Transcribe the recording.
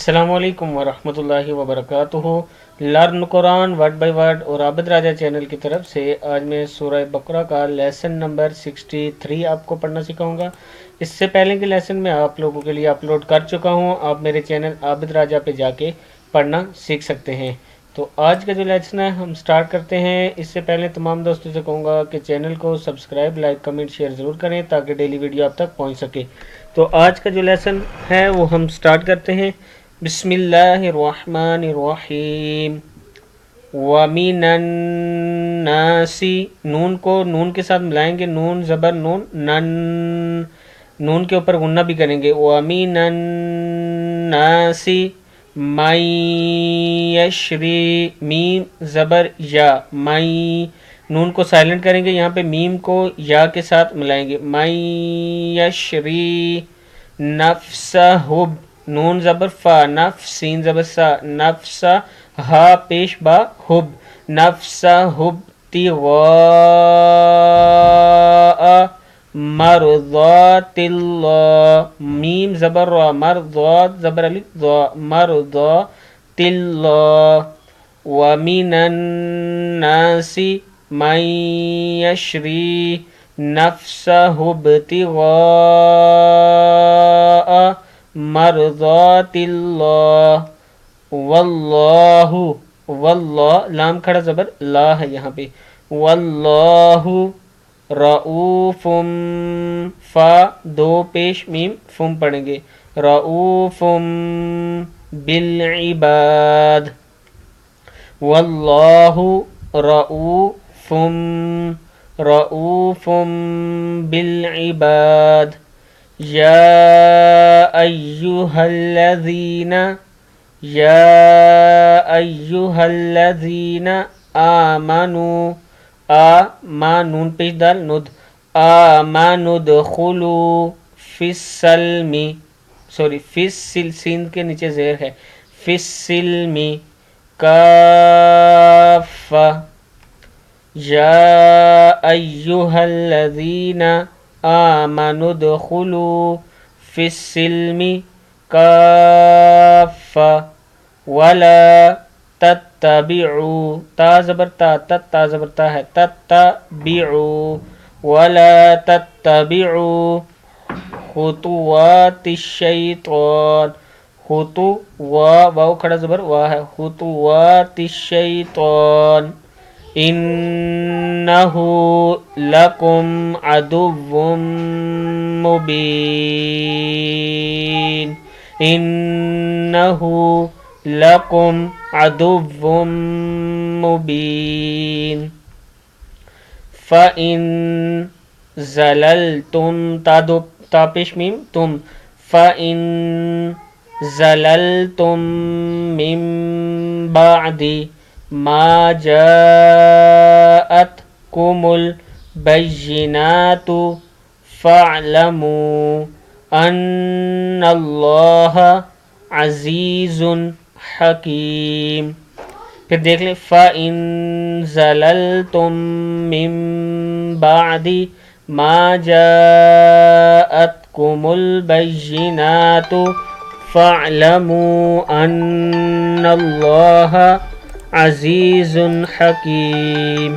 السلام علیکم ورحمۃ اللہ وبرکاتہ۔ Learn Quran word by word اور عابد راجہ چینل کی طرف سے آج میں سورہ بقرہ کا لیسن نمبر 63 آپ کو پڑھنا سکھاؤں گا۔ اس سے پہلے کے لیسن میں آپ لوگوں کے لیے اپلوڈ کر چکا ہوں، آپ میرے چینل عابد راجہ پہ جا کے پڑھنا سیکھ سکتے ہیں۔ تو آج کا جو لیسن ہے ہم سٹارٹ کرتے ہیں۔ اس سے پہلے تمام دوستوں سے کہوں گا کہ چینل کو سبسکرائب، لائک، کمنٹ، شیئر ضرور کریں تاکہ ڈیلی ویڈیو آپ تک پہنچ سکے۔ تو آج کا جو لیسن ہے وہ ہم سٹارٹ کرتے ہیں۔ بسم اللہ الرحمن الرحیم۔ وَمِنَ النَّاسِ، نون کو نون کے ساتھ ملائیں گے، نون زبر نون، نون کے اوپر غنہ بھی کریں گے۔ وَمِنَ النَّاسِ مَن یشری، میم زبر یا، نون کو سائلنٹ کریں گے، یہاں پہ میم کو یا کے ساتھ ملائیں گے۔ مَن یشری نفسہ، نون زبر فا، نفس سین زبر سا، نفسہ ہا پیش با حب، نفسہ حب تغاء مرضات اللہ، میم زبر را، مرضات زبر الف ضا، مرضات اللہ۔ ومن الناس من یشری نفسہ ابتغاء مرضات اللہ، واللہ، واللہ لام کھڑا زبر لا ہے یہاں پہ، واللہ رؤوف، فا دو پیش میم فم پڑھیں گے، رؤوف بالعباد، واللہ رؤوف، رؤوف بالعباد۔ یا ایہا الذین، یا ایہا الذین آمنوا، ما نون پیش دال ند، آمنوا ادخلوا فی السلم، سوری فی السل، سین کے نیچے زیر ہے، فی السلم کافہ۔ یا ایہا الذین آمنوا ادخلوا فی السلم کافہ ولا تتبعوا، تا زبر تا، تا زبر تا ہے، تتبعوا ولا تتبعوا خطوات الشیطان، خطو واو کھڑا زبر وا ہے، خطوات الشیطان، انہ لکم عدو مبین، انہ لکم عدو مبین۔ فَإِن زَلَلْتُمْ، تا پیش میم تم، فَإِن زَلَلْتُمْ مِن بَعْدِ ما جاءتكم البينات فاعلموا ان اللہ عزیز حکیم۔ پھر دیکھ لیں، فَإِن زَلَلْتُم مِّن بَعْدِ مَا جَاءَتْكُمُ الْبَيِّنَاتُ فَاعْلَمُوا أَنَّ اللَّهَ عزیز حکیم۔